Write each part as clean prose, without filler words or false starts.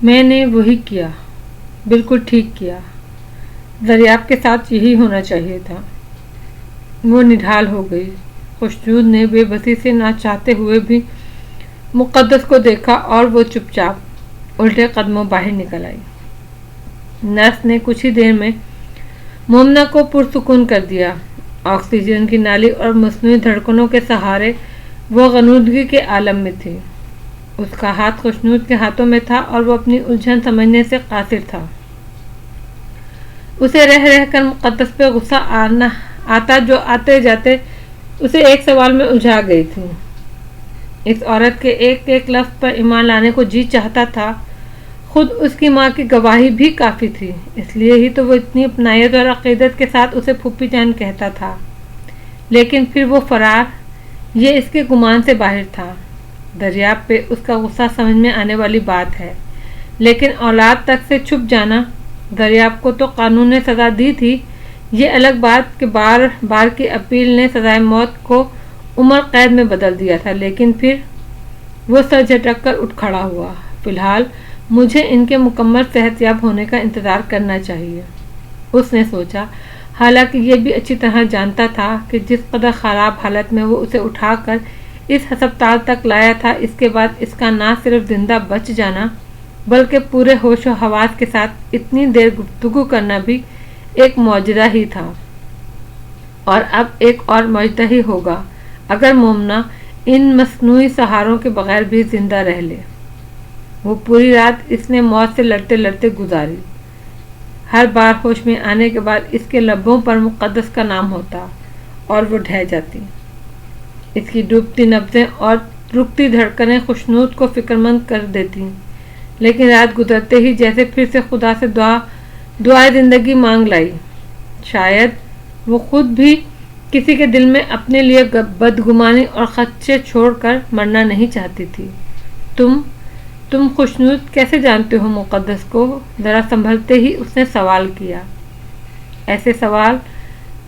میں نے وہی کیا، بالکل ٹھیک کیا۔ دریافت کے ساتھ یہی ہونا چاہیے تھا۔ وہ نڈھال ہو گئی۔ خوشنود نے بے بسی سے نہ چاہتے ہوئے بھی مقدس کو دیکھا اور وہ چپ چاپ الٹے قدموں باہر نکل آئی۔ نرس نے کچھ ہی دیر میں مومنہ کو پرسکون کر دیا۔ آکسیجن کی نالی اور مصنوعی دھڑکنوں کے سہارے وہ غنودگی کے عالم میں تھی۔ اس کا ہاتھ خوشنود کے ہاتھوں میں تھا اور وہ اپنی الجھن سمجھنے سے قاصر تھا۔ اسے رہ رہ کر مقدس پہ غصہ آتا جو آتے جاتے اسے ایک سوال میں الجھا گئی تھی۔ اس عورت کے ایک ایک لفظ پر ایمان لانے کو جی چاہتا تھا۔ خود اس کی ماں کی گواہی بھی کافی تھی، اس لیے ہی تو وہ اتنی اپنائیت اور عقیدت کے ساتھ اسے پھوپھی جان کہتا تھا۔ لیکن پھر وہ فرار، یہ اس کے گمان سے باہر تھا۔ دریافت پہ اس کا غصہ سمجھ میں آنے والی بات ہے، لیکن اولاد تک سے چھپ جانا، دریافت کو تو قانون نے سزا دی تھی، یہ الگ بات کہ بار بار کی اپیل نے سزائے موت کو عمر قید میں بدل دیا تھا۔ لیکن پھر وہ سر جھٹک کر اٹھ کھڑا ہوا۔ فی الحال مجھے ان کے مکمل صحت یاب ہونے کا انتظار کرنا چاہیے، اس نے سوچا، حالانکہ یہ بھی اچھی طرح جانتا تھا کہ جس قدر خراب حالت میں وہ اسے اٹھا کر اس ہسپتال تک لایا تھا، اس کے بعد اس کا نہ صرف زندہ بچ جانا بلکہ پورے ہوش و حواس کے ساتھ اتنی دیر گفتگو کرنا بھی ایک معجزہ ہی تھا۔ اور اب ایک اور معجزہ ہی ہوگا اگر مومنہ ان مصنوعی سہاروں کے بغیر بھی زندہ رہ لے۔ وہ پوری رات اس نے موت سے لڑتے لڑتے گزاری۔ ہر بار ہوش میں آنے کے بعد اس کے لبوں پر مقدس کا نام ہوتا اور وہ ڈھہ جاتی۔ اس کی ڈوبتی نبضیں اور رکتی دھڑکنیں خوشنود کو فکر مند کر دیتی، لیکن رات گزرتے ہی جیسے پھر سے خدا سے دعائے زندگی مانگ لائی۔ شاید وہ خود بھی کسی کے دل میں اپنے لیے بدگمانی اور خدشے چھوڑ کر مرنا نہیں چاہتی تھی۔ تم خوشنود کیسے جانتے ہو مقدس کو؟ ذرا سنبھلتے ہی اس نے سوال کیا، ایسے سوال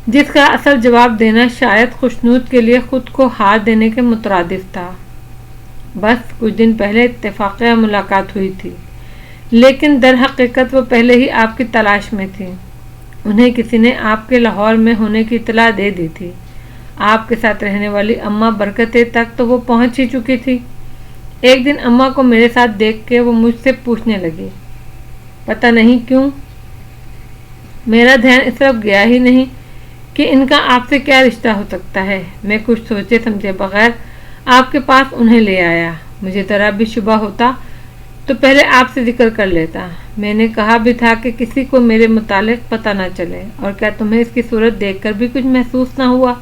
جس کا اصل جواب دینا شاید خوشنود کے لیے خود کو ہار دینے کے مترادف تھا۔ بس کچھ دن پہلے اتفاقیہ ملاقات ہوئی تھی، لیکن در حقیقت وہ پہلے ہی آپ کی تلاش میں تھی۔ انہیں کسی نے آپ کے لاہور میں ہونے کی اطلاع دے دی تھی۔ آپ کے ساتھ رہنے والی اماں برکتیں تک تو وہ پہنچ ہی چکی تھی۔ ایک دن اماں کو میرے ساتھ دیکھ کے وہ مجھ سے پوچھنے لگی، پتہ نہیں کیوں میرا دھیان اس طرف گیا ہی نہیں کہ ان کا آپ سے کیا رشتہ ہو سکتا ہے۔ میں کچھ سوچے سمجھے بغیر آپ کے پاس انہیں لے آیا۔ مجھے ذرا بھی شبہ ہوتا تو پہلے آپ سے ذکر کر لیتا۔ میں نے کہا بھی تھا کہ کسی کو میرے متعلق پتہ نہ چلے۔ اور کیا تمہیں اس کی صورت دیکھ کر بھی کچھ محسوس نہ ہوا؟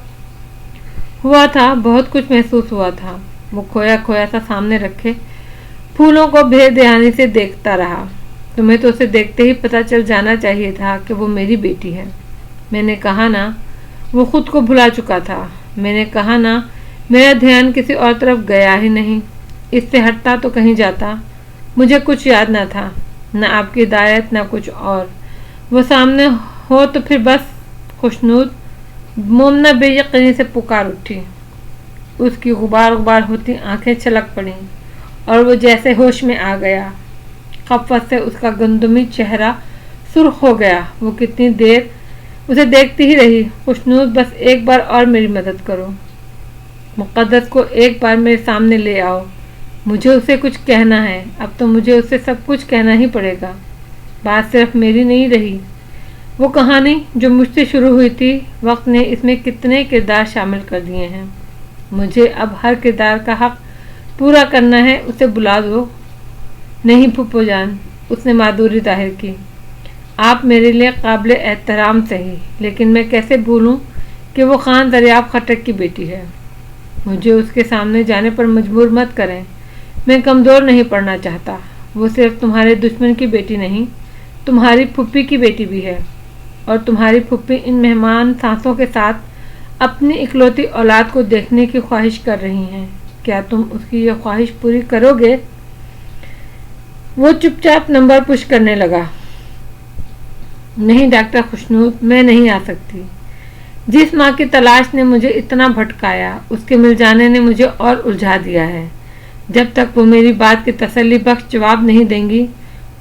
ہوا تھا، بہت کچھ محسوس ہوا تھا۔ وہ کھویا کھویا سا سامنے رکھے پھولوں کو بے دھیانی سے دیکھتا رہا۔ تمہیں تو اسے دیکھتے ہی پتہ چل جانا چاہیے تھا کہ وہ میری بیٹی ہے۔ میں نے کہا نا، وہ خود کو بھلا چکا تھا۔ میں نے کہا نا، میرا دھیان کسی اور طرف گیا ہی نہیں، اس سے ہٹتا تو کہیں جاتا۔ مجھے کچھ یاد نہ تھا، نہ آپ کی ہدایت نہ کچھ اور۔ وہ سامنے ہو تو پھر بس۔ خوشنود، مومنہ بے یقینی سے پکار اٹھی۔ اس کی غبار غبار ہوتی آنکھیں چھلک پڑیں اور وہ جیسے ہوش میں آ گیا۔ خفت سے اس کا گندمی چہرہ سرخ ہو گیا۔ وہ کتنی دیر اسے دیکھتی ہی رہی۔ خوشنود، بس ایک بار اور میری مدد کرو، مقدس کو ایک بار میرے سامنے لے آؤ، مجھے اسے کچھ کہنا ہے۔ اب تو مجھے اسے سب کچھ کہنا ہی پڑے گا، بات صرف میری نہیں رہی۔ وہ کہانی جو مجھ سے شروع ہوئی تھی، وقت نے اس میں کتنے کردار شامل کر دیے ہیں۔ مجھے اب ہر کردار کا حق پورا کرنا ہے۔ اسے بلا دو۔ نہیں پھپھو جان، اس نے معذوری ظاہر کی، آپ میرے لیے قابل احترام سہی، لیکن میں کیسے بھولوں کہ وہ خان دریافت خٹک کی بیٹی ہے۔ مجھے اس کے سامنے جانے پر مجبور مت کریں، میں کمزور نہیں پڑنا چاہتا۔ وہ صرف تمہارے دشمن کی بیٹی نہیں، تمہاری پھوپھی کی بیٹی بھی ہے، اور تمہاری پھوپھی ان مہمان سانسوں کے ساتھ اپنی اکلوتی اولاد کو دیکھنے کی خواہش کر رہی ہیں۔ کیا تم اس کی یہ خواہش پوری کرو گے؟ وہ چپ چاپ نمبر پش کرنے لگا۔ نہیں ڈاکٹر خوشنود، میں نہیں آ سکتی۔ جس ماں کی تلاش نے مجھے اتنا بھٹکایا، اس کے مل جانے نے مجھے اور الجھا دیا ہے۔ جب تک وہ میری بات کے تسلی بخش جواب نہیں دیں گی،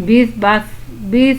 20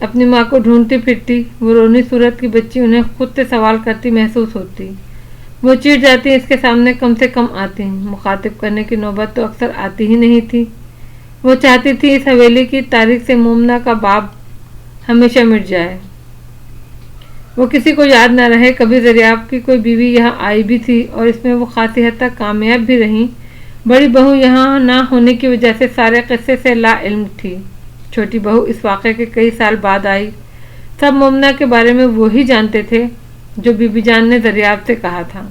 اپنی ماں کو ڈھونڈتی پھرتی وہ رونی صورت کی بچی انہیں خود سے سوال کرتی محسوس ہوتی۔ وہ چڑ جاتی، اس کے سامنے کم سے کم آتی، مخاطب کرنے کی نوبت تو اکثر آتی ہی نہیں تھی۔ وہ چاہتی تھی اس حویلی کی تاریخ سے مومنہ کا باب ہمیشہ مٹ جائے، وہ کسی کو یاد نہ رہے۔ کبھی دریاب کی کوئی بیوی یہاں آئی بھی تھی اور اس میں وہ خاصی حد تک کامیاب بھی رہیں۔ بڑی بہو یہاں نہ ہونے کی وجہ سے سارے قصے سے لا علم تھی۔ چھوٹی بہو اس واقعے کے کئی سال بعد آئی۔ سب مومنہ کے بارے میں وہی جانتے تھے جو بی بی جان نے دریاب سے کہا تھا۔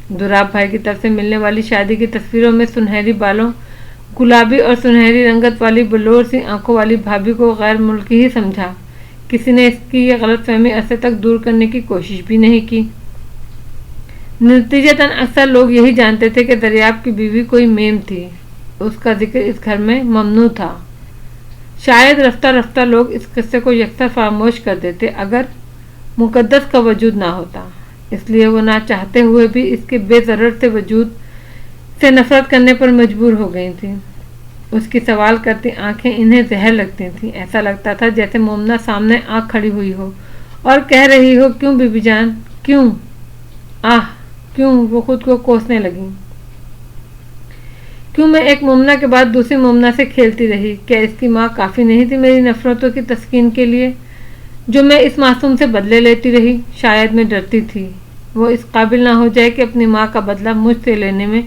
دوراب بھائی کی طرف سے ملنے والی شادی کی تصویروں میں سنہری بالوں، گلابی اور سنہری رنگت والی بلور سی آنکھوں والی بھابھی کو غیر ملکی ہی سمجھا۔ کسی نے اس کی یہ غلط فہمی عرصے تک دور کرنے کی کوشش بھی نہیں کی۔ نتیجتاً اکثر لوگ یہی جانتے تھے کہ دریاب کی بیوی کوئی میم تھی، اس کا ذکر اس گھر میں ممنوع تھا۔ شاید رفتہ رفتہ لوگ اس قصے کو یکسر فراموش کر دیتے اگر مقدس کا وجود نہ ہوتا، اس لیے وہ نہ چاہتے ہوئے بھی اس کے بے ضرر سے وجود سے نفرت کرنے پر مجبور ہو گئی تھیں۔ اس کی سوال کرتی آنکھیں انہیں زہر لگتی تھیں۔ ایسا لگتا تھا جیسے مومنہ سامنے آنکھ کھڑی ہوئی ہو اور کہہ رہی ہو، کیوں بی بی جان، کیوں؟ آہ کیوں؟ وہ خود کو کوسنے لگی۔ کیوں میں ایک مومنہ کے بعد دوسری مومنہ سے کھیلتی رہی؟ کیا اس کی ماں کافی نہیں تھی میری نفرتوں کی تسکین کے لیے جو میں اس معصوم سے بدلے لیتی رہی؟ شاید میں ڈرتی تھی وہ اس قابل نہ ہو جائے کہ اپنی ماں کا بدلہ مجھ سے لینے میں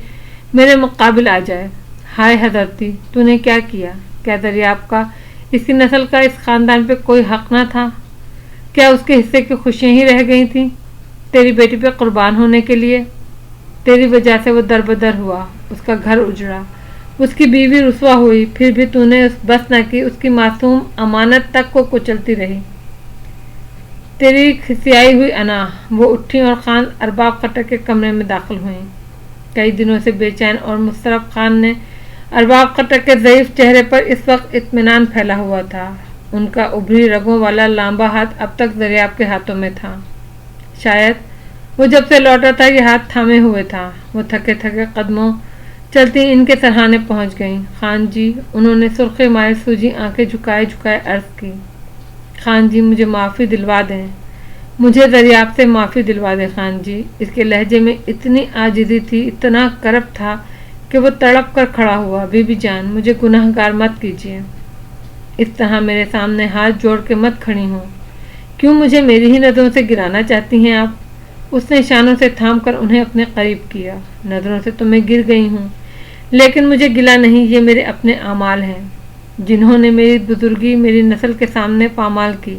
میرے مقابل آ جائے۔ ہائے حضرتی، تو نے کیا کیا؟ کیا دریاب کا، اس کی نسل کا اس خاندان پہ کوئی حق نہ تھا؟ کیا اس کے حصے کی خوشیاں ہی رہ گئی تھیں تیری بیٹی پہ قربان ہونے کے لیے؟ تیری وجہ سے وہ در بدر ہوا، اس کا گھر اجڑا، اس کی بیوی رسوا ہوئی، پھر بھی تو نے بس نہ کی، اس کی معصوم امانت تک کو کچلتی رہی۔ تیری کھسیائی ہوئی انا۔ وہ اٹھی اور خان ارباب خٹک کے کمرے میں داخل ہوئیں۔ کئی دنوں سے بے چین اور مضطرب خان نے ارباب خٹک کے ضعیف چہرے پر اس وقت اطمینان پھیلا ہوا تھا۔ ان کا ابھری رگوں والا لامبا ہاتھ اب تک دریاب کے ہاتھوں میں تھا۔ شاید وہ جب سے لوٹا تھا یہ ہاتھ تھامے ہوئے تھا۔ وہ تھکے تھکے قدموں چلتی ان کے سرہانے پہنچ گئیں۔ خان جی، انہوں نے سرخی مائل سوجی آنکھیں جھکائے جھکائے عرض کی، خان جی مجھے معافی دلوا دیں، مجھے دریاب سے معافی دلوا دیں خان جی۔ اس کے لہجے میں اتنی عاجزی تھی، اتنا کرب تھا کہ وہ تڑپ کر کھڑا ہوا۔ بی بی جان، مجھے گناہ گار مت کیجیے، اس طرح میرے سامنے ہاتھ جوڑ کے مت کھڑی ہوں۔ کیوں مجھے میری ہی نظروں سے گرانا چاہتی ہیں آپ؟ اس نے اشاروں سے تھام کر انہیں اپنے قریب کیا۔ نظروں سے تو میں گر گئی ہوں، لیکن مجھے گلا نہیں، یہ میرے اپنے اعمال ہیں جنہوں نے میری بزرگی میری نسل کے سامنے پامال کی۔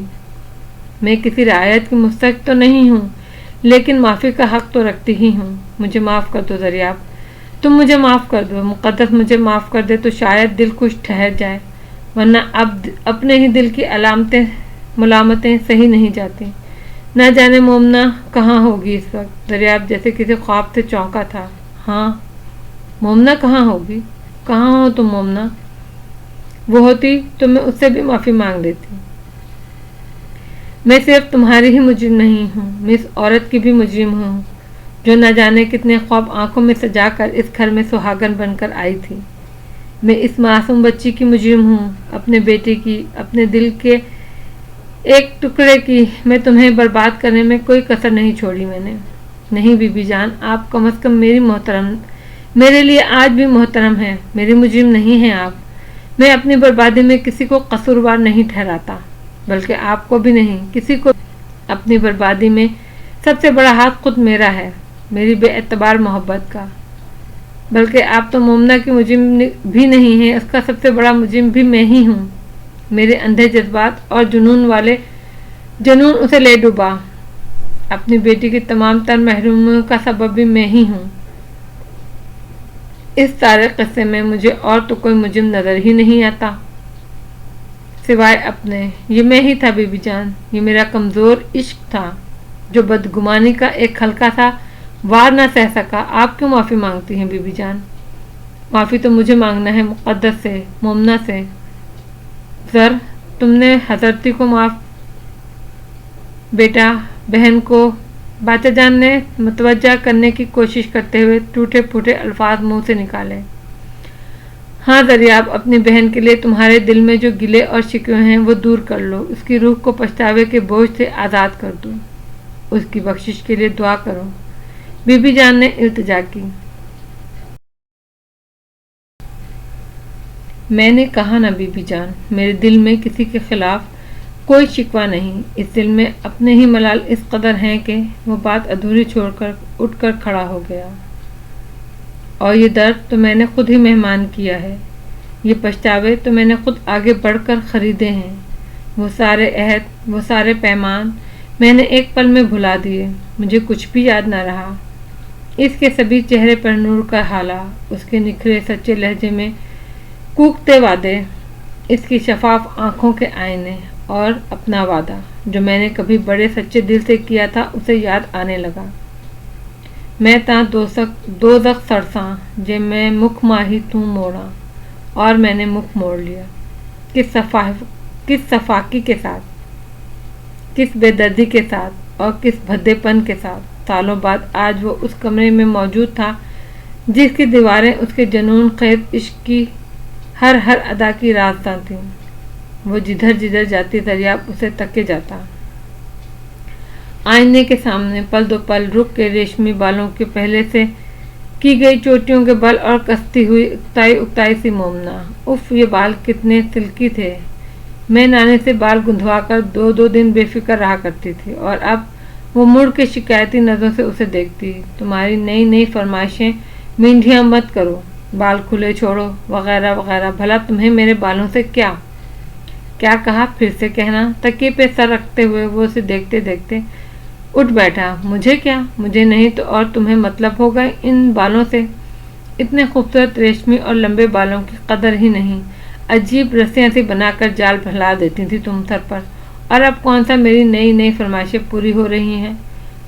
میں کسی رعایت کی مستحق تو نہیں ہوں، لیکن معافی کا حق تو رکھتی ہی ہوں۔ مجھے معاف کر دو دریاب، تم مجھے معاف کر دو، مقدس مجھے معاف کر دے تو شاید دل خوش ٹھہر جائے، ورنہ اب اپنے ہی دل کی علامتیں ملامتیں صحیح نہیں جاتی۔ نہ جانے مومنہ کہاں ہوگی اس وقت؟ دریاب جیسے کسی خواب سے چونکا تھا۔ ہاں، مومنہ کہاں ہوگی؟ کہاں ہو تم مومنہ؟ وہ ہوتی تو میں اس سے بھی معافی مانگ لیتی۔ میں صرف تمہاری ہی مجرم نہیں ہوں، میں اس عورت کی بھی مجرم ہوں جو نہ جانے کتنے خواب آنکھوں میں سجا کر اس گھر میں سہاگن بن کر آئی تھی۔ میں اس معصوم بچی کی مجرم ہوں، اپنے بیٹے کی، اپنے دل کے ایک ٹکڑے کی۔ میں تمہیں برباد کرنے میں کوئی کسر نہیں چھوڑی میں نے۔ نہیں بی بی جان، آپ کم از کم میرے لیے آج بھی محترم ہیں، میری مجرم نہیں ہیں آپ۔ میں اپنی بربادی میں کسی کو قصوروار نہیں ٹھہراتا، بلکہ آپ کو بھی نہیں، کسی کو۔ اپنی بربادی میں سب سے بڑا ہاتھ خود میرا ہے، میری بے اعتبار محبت کا۔ بلکہ آپ تو مومنہ کی مجرم بھی نہیں ہیں، اس کا سب سے بڑا مجرم بھی میں ہی ہوں۔ میرے اندھے جذبات اور جنون اسے لے ڈوبا۔ اپنی بیٹی کی تمام تر محرومیوں کا سبب بھی میں ہی ہوں۔ اس سارے قصے میں مجھے اور تو کوئی مجرم نظر ہی نہیں آتا سوائے اپنے۔ یہ میں ہی تھا بی بی جان، یہ میرا کمزور عشق تھا جو بدگمانی کا ایک ہلکا سا وار نہ سہ سکا۔ آپ کیوں معافی مانگتی ہیں بی بی جان؟ معافی تو مجھے مانگنا ہے مقدس سے، مومنہ سے۔ سر، تم نے حضرتی کو معاف۔ بیٹا، بہن کو، باچا جان نے متوجہ کرنے کی کوشش کرتے ہوئے ٹوٹے پھوٹے الفاظ منہ سے نکالے۔ ہاں دریاب، اپنی بہن کے لیے تمہارے دل میں جو گلے اور شکوے ہیں وہ دور کر لو، اس کی روح کو پچھتاوے کے بوجھ سے آزاد کر دو، اس کی بخشش کے لیے دعا کرو۔ بی بی جان نے التجا کی۔ میں نے کہا نا بی بی جان، میرے دل میں کسی کے خلاف کوئی شکوہ نہیں، اس دل میں اپنے ہی ملال اس قدر ہیں کہ وہ بات ادھوری چھوڑ کر اٹھ کر کھڑا ہو گیا۔ اور یہ درد تو میں نے خود ہی مہمان کیا ہے، یہ پچھتاوے تو میں نے خود آگے بڑھ کر خریدے ہیں، وہ سارے عہد، وہ سارے پیمان میں نے ایک پل میں بھلا دیے، مجھے کچھ بھی یاد نہ رہا۔ اس کے سبھی چہرے پر نور کا ہالہ، اس کے نکھرے سچے لہجے میں کوکتے وعدے، اس کی شفاف آنکھوں کے آئینے، اور اپنا وعدہ جو میں نے کبھی بڑے سچے دل سے کیا تھا اسے یاد آنے لگا۔ میں تاں دوزخ سرساں جے میں مکھ ماہی توں موڑاں، اور میں نے مکھ موڑ لیا، کس صفاقی کے ساتھ، کس بے دردی کے ساتھ، اور کس بھدے پن کے ساتھ۔ سالوں بعد آج وہ اس کمرے میں موجود تھا جس کی دیواریں اس کے جنون خیز عشق کی ہر ادا کی رازداں تھیں۔ وہ جدھر جدھر جاتی دریاب اسے تکے جاتا۔ آئینے کے سامنے پل دو پل رک کے ریشمی بالوں کے پہلے سے کی گئی چوٹیوں کے بل اور کستی ہوئی اکتائی سی مومنا۔ اف، یہ بال کتنے سلکی تھے! میں نانے سے بال گندھوا کر دو دن بے فکر رہا کرتی تھی، اور اب وہ مڑ کے شکایتی نظروں سے اسے دیکھتی۔ تمہاری نئی فرمائشیں مینڈھیاں مت کرو، بال کھلے چھوڑو، وغیرہ وغیرہ۔ بھلا تمہیں میرے بالوں سے کیا کہا؟ پھر سے کہنا۔ تکیے پہ سر رکھتے ہوئے وہ اسے دیکھتے دیکھتے اٹھ بیٹھا۔ مجھے کیا؟ مجھے نہیں تو اور تمہیں مطلب ہوگا ان بالوں سے؟ اتنے خوبصورت ریشمی اور لمبے بالوں کی قدر ہی نہیں، عجیب رسیاں سی بنا کر جال پھیلا دیتی تھی تم سر پر، اور اب کون سا میری نئی فرمائشیں پوری ہو رہی ہیں؟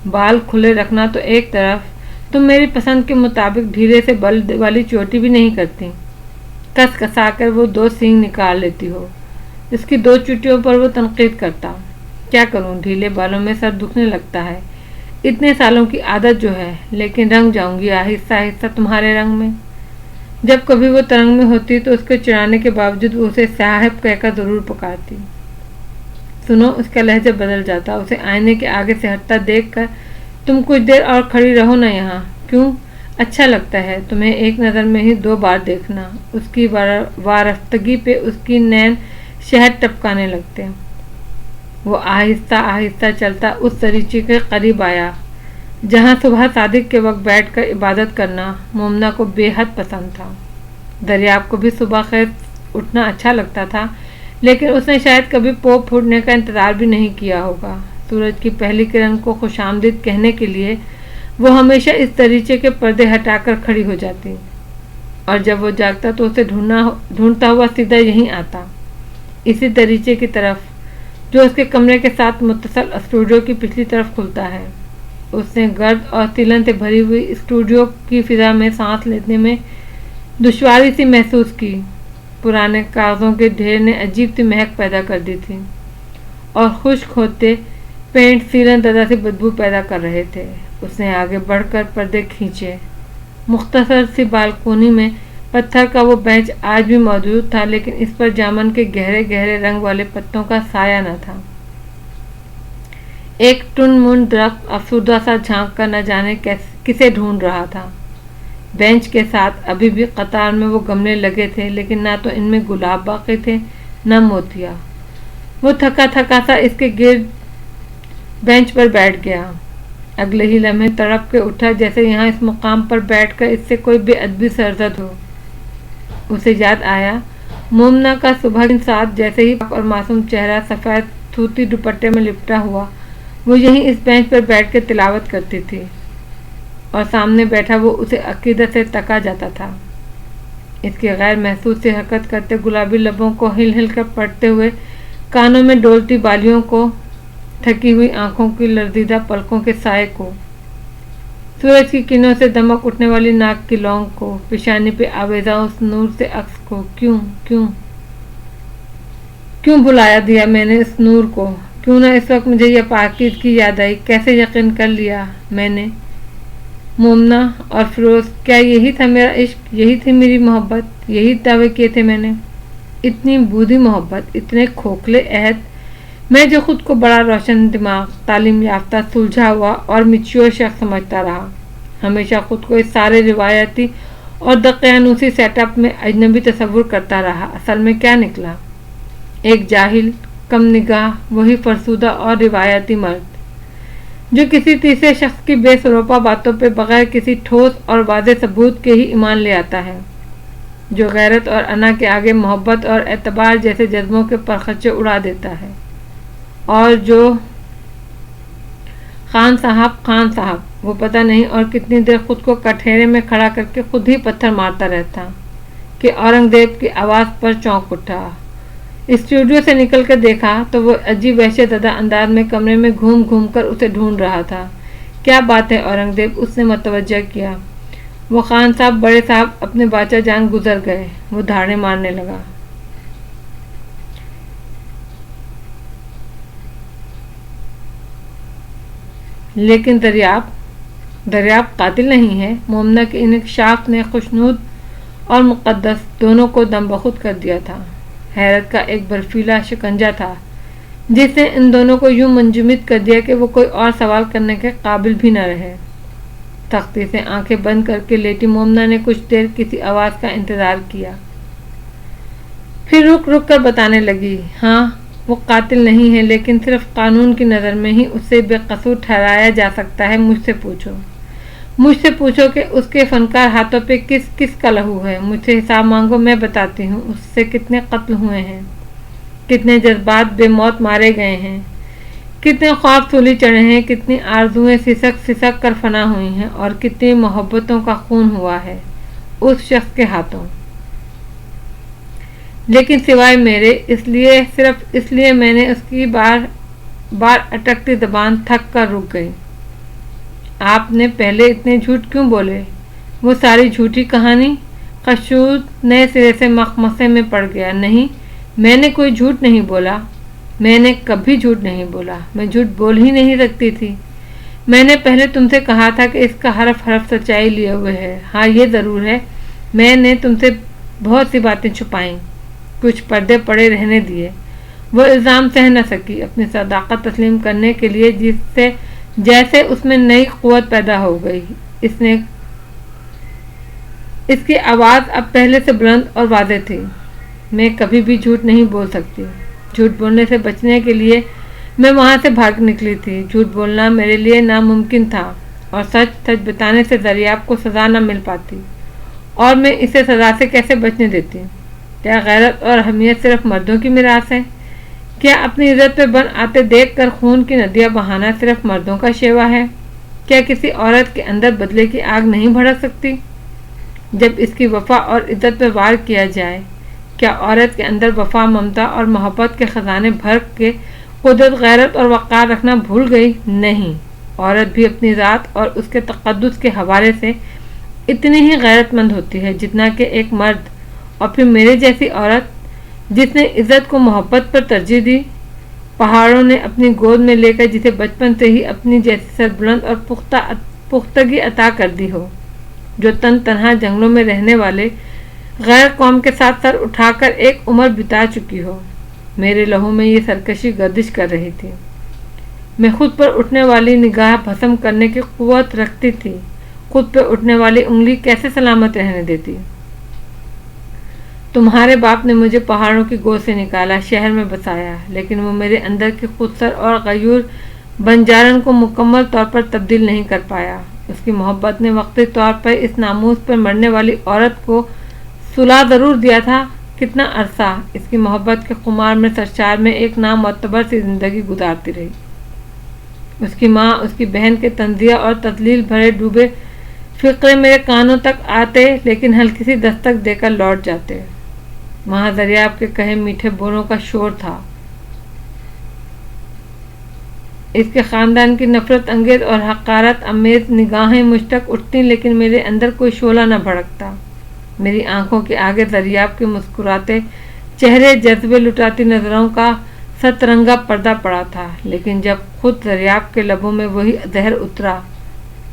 بال کھلے رکھنا تو ایک طرف، تم میری پسند کے مطابق ڈھیلے سے بل والی چوٹی بھی نہیں کرتی، کس کسا کر وہ 2 سینگ نکال لیتی ہو، اس کی 2 چوٹیوں پر وہ تنقید کرتا۔ کیا کروں، ڈھیلے بالوں میں سر دکھنے لگتا ہے، اتنے سالوں کی عادت جو ہے، لیکن رنگ جاؤں گی آہستہ آہستہ تمہارے رنگ میں۔ جب کبھی وہ ترنگ میں ہوتی تو اس کو چڑھانے کے باوجود وہ اسے صاحب کہہ کر ضرور پکارتی۔ سنو، اس کا لہجہ بدل جاتا، اسے آئینے کے آگے سے ہٹتا دیکھ کر، تم کچھ دیر اور کھڑی رہو نا یہاں۔ کیوں؟ اچھا لگتا ہے تمہیں ایک نظر میں ہی 2 بار دیکھنا۔ اس کی وارفتگی پہ اس کی نین شہد ٹپکانے لگتے۔ وہ آہستہ آہستہ چلتا اس دریچے کے قریب آیا جہاں صبح صادق کے وقت بیٹھ کر عبادت کرنا مومنا کو بے حد پسند تھا۔ دریاب کو بھی صبح خیز اٹھنا اچھا لگتا تھا، لیکن اس نے شاید کبھی پوپ پھوٹنے کا انتظار بھی نہیں کیا ہوگا۔ سورج کی پہلی کرن کو خوش آمدید کہنے کے لیے وہ ہمیشہ اس دریچے کے پردے ہٹا کر کھڑی ہو جاتی، اور جب وہ جاگتا تو اسے ڈھونڈتا ہوا سیدھا یہیں آتا، اسی دریچے کی طرف جو اس کے کمرے کے ساتھ متصل اسٹوڈیو کی پچھلی طرف کھلتا ہے۔ اس نے گرد اور سیلن سے بھری ہوئی اسٹوڈیو کی فضا میں سانس لینے میں دشواری سی محسوس کی۔ پرانے کاغذوں کے ڈھیر نے عجیب سی مہک پیدا کر دی تھی، اور خشک ہوتے پینٹ سیلن زدہ سی بدبو پیدا کر رہے تھے۔ اس نے آگے بڑھ کر پردے کھینچے۔ مختصر سی بالکونی میں پتھر کا وہ بینچ آج بھی موجود تھا، لیکن اس پر جامن کے گہرے گہرے رنگ والے پتوں کا سایہ نہ تھا۔ ایک ٹن من درخت افسردہ سا جھانک کر نہ جانے کسے ڈھونڈ رہا تھا۔ بینچ کے ساتھ ابھی بھی قطار میں وہ گملے لگے تھے، لیکن نہ تو ان میں گلاب باقی تھے نہ موتیا۔ وہ تھکا سا اس کے گرد بینچ پر بیٹھ گیا۔ اگلے ہی لمحے تڑپ کے اٹھا جیسے یہاں اس مقام پر بیٹھ کر اس سے کوئی بے ادبی سرزد ہو۔ اسے یاد آیا مومنا کا صبح کے ساتھ جیسے ہی پاک اور معصوم چہرہ سفید سوتی دوپٹے میں لپٹا ہوا وہ یہیں اس بینچ پر بیٹھ کے تلاوت کرتی تھی، اور سامنے بیٹھا وہ اسے عقیدت سے تکا جاتا تھا۔ اس کے غیر محسوس سے حرکت کرتے گلابی لبوں کو ہل ہل کر پڑھتے ہوئے، کانوں میں ڈولتی بالیوں کو، تھکی ہوئی آنکھوں کی لرزیدہ پلکوں کے سائے کو، سورج کی کرنوں سے دمک اٹھنے والی ناک کی لونگ کو، پیشانی پہ آویزاں اس نور سے عکس کو۔ کیوں بھلایا دیا میں نے اس نور کو؟ کیوں نہ اس وقت مجھے یہ پاکیزگی یاد آئی؟ کیسے یقین کر لیا میں نے مومنہ اور فیروز، کیا یہی تھا میرا عشق، یہی تھی میری محبت، یہی دعوے کیے تھے میں نے؟ اتنی بودھی محبت، اتنے کھوکھلے عہد۔ میں جو خود کو بڑا روشن دماغ، تعلیم یافتہ، سلجھا ہوا اور میچور شخص سمجھتا رہا، ہمیشہ خود کو اس سارے روایتی اور دقیانوسی سیٹ اپ میں اجنبی تصور کرتا رہا، اصل میں کیا نکلا؟ ایک جاہل، کم نگاہ، وہی فرسودہ اور روایتی مرد جو کسی تیسرے شخص کی بے سروپا باتوں پہ بغیر کسی ٹھوس اور واضح ثبوت کے ہی ایمان لے آتا ہے، جو غیرت اور انا کے آگے محبت اور اعتبار جیسے جذبوں کے پرخچے اڑا دیتا ہے، اور جو خان صاحب وہ پتہ نہیں اور کتنی دیر خود کو کٹہرے میں کھڑا کر کے خود ہی پتھر مارتا رہتا کہ اورنگزیب کی آواز پر چونک اٹھا۔ اسٹوڈیو سے نکل کر دیکھا تو وہ عجیب وحشت زدہ انداز میں کمرے میں گھوم گھوم کر اسے ڈھونڈ رہا تھا۔ کیا بات ہے اورنگزیب؟ اس نے متوجہ کیا۔ وہ خان صاحب، بڑے صاحب، اپنے باچا جان گزر گئے۔ وہ دھاڑے مارنے لگا۔ لیکن دریاب قاتل نہیں ہے۔ مومنہ کے انکشاف نے خوشنود اور مقدس دونوں کو دم بخود کر دیا تھا۔ حیرت کا ایک برفیلا شکنجہ تھا جس نے ان دونوں کو یوں منجمد کر دیا کہ وہ کوئی اور سوال کرنے کے قابل بھی نہ رہے۔ سختی سے آنکھیں بند کر کے لیٹی مومنہ نے کچھ دیر کسی آواز کا انتظار کیا، پھر رک رک کر بتانے لگی، ہاں وہ قاتل نہیں ہے، لیکن صرف قانون کی نظر میں ہی اسے بے قصور ٹھہرایا جا سکتا ہے۔ مجھ سے پوچھو کہ اس کے فنکار ہاتھوں پہ کس کس کا لہو ہے۔ مجھ سے حساب مانگو، میں بتاتی ہوں اس سے کتنے قتل ہوئے ہیں، کتنے جذبات بے موت مارے گئے ہیں، کتنے خواب سولی چڑھے ہیں، کتنی آرزویں سسک سسک کر فنا ہوئی ہیں، اور کتنی محبتوں کا خون ہوا ہے اس شخص کے ہاتھوں۔ لیکن سوائے میرے، صرف اس لیے میں نے اس کی بار بار اٹکتی زبان تھک کر رک گئی۔ آپ نے پہلے اتنے جھوٹ کیوں بولے؟ وہ ساری جھوٹی کہانی؟ خشود نئے سرے سے مخمصے میں پڑ گیا۔ نہیں، میں نے کوئی جھوٹ نہیں بولا، میں نے کبھی جھوٹ نہیں بولا، میں جھوٹ بول ہی نہیں سکتی تھی۔ میں نے پہلے تم سے کہا تھا کہ اس کا حرف حرف سچائی لیے ہوئے ہے۔ ہاں یہ ضرور ہے، میں نے تم سے بہت سی باتیں چھپائیں، کچھ پردے پڑے رہنے دیے۔ وہ الزام سہ نہ سکی اپنی صداقت تسلیم کرنے کے لیے، جس سے جیسے اس میں نئی قوت پیدا ہو گئی۔ اس کی آواز اب پہلے سے بلند اور واضح تھی۔ میں کبھی بھی جھوٹ نہیں بول سکتی۔ جھوٹ بولنے سے بچنے کے لیے میں وہاں سے بھاگ نکلی تھی۔ جھوٹ بولنا میرے لیے ناممکن تھا، اور سچ بتانے سے دریاب کو سزا نہ مل پاتی، اور میں اسے سزا سے کیسے بچنے دیتی؟ کیا غیرت اور حمیت صرف مردوں کی میراث ہے؟ کیا اپنی عزت پہ بن آتے دیکھ کر خون کی ندیاں بہانا صرف مردوں کا شیوا ہے؟ کیا کسی عورت کے اندر بدلے کی آگ نہیں بھڑک سکتی جب اس کی وفا اور عزت پہ وار کیا جائے؟ کیا عورت کے اندر وفا، ممتا اور محبت کے خزانے بھر کے قدرت، غیرت اور وقار رکھنا بھول گئی؟ نہیں، عورت بھی اپنی ذات اور اس کے تقدس کے حوالے سے اتنی ہی غیرت مند ہوتی ہے جتنا کہ ایک مرد، اور پھر میرے جیسی عورت جس نے عزت کو محبت پر ترجیح دی، پہاڑوں نے اپنی گود میں لے کر جسے بچپن سے ہی اپنی جیسی سربلند اور پختگی عطا کر دی ہو، جو تنہا جنگلوں میں رہنے والے غیر قوم کے ساتھ سر اٹھا کر ایک عمر بتا چکی ہو۔ میرے لہو میں یہ سرکشی گردش کر رہی تھی۔ میں خود پر اٹھنے والی نگاہ بھسم کرنے کی قوت رکھتی تھی، خود پہ اٹھنے والی انگلی کیسے سلامت رہنے دیتی؟ تمہارے باپ نے مجھے پہاڑوں کی گود سے نکالا، شہر میں بسایا، لیکن وہ میرے اندر کی خودسر اور غیور بنجارن کو مکمل طور پر تبدیل نہیں کر پایا۔ اس کی محبت نے وقتی طور پر اس ناموس پر مرنے والی عورت کو سلا ضرور دیا تھا۔ کتنا عرصہ اس کی محبت کے خمار میں سرشار میں ایک نامعتبر سی زندگی گزارتی رہی۔ اس کی ماں، اس کی بہن کے تنزیہ اور تضلیل بھرے ڈوبے فقرے میرے کانوں تک آتے، لیکن ہلکی سی دستک دے کر لوٹ جاتے۔ وہاں دریاب کے کہے میٹھے بولوں کا شور تھا۔ اس کے خاندان کی نفرت انگیز اور حقارت امیز نگاہیں مجھ تک اٹھتی، لیکن میرے اندر کوئی شعلہ نہ بھڑکتا۔ میری آنکھوں کے آگے دریاب کے مسکراتے چہرے، جذبے لٹاتی نظروں کا سترنگا پردہ پڑا تھا، لیکن جب خود دریاب کے لبوں میں وہی زہر اترا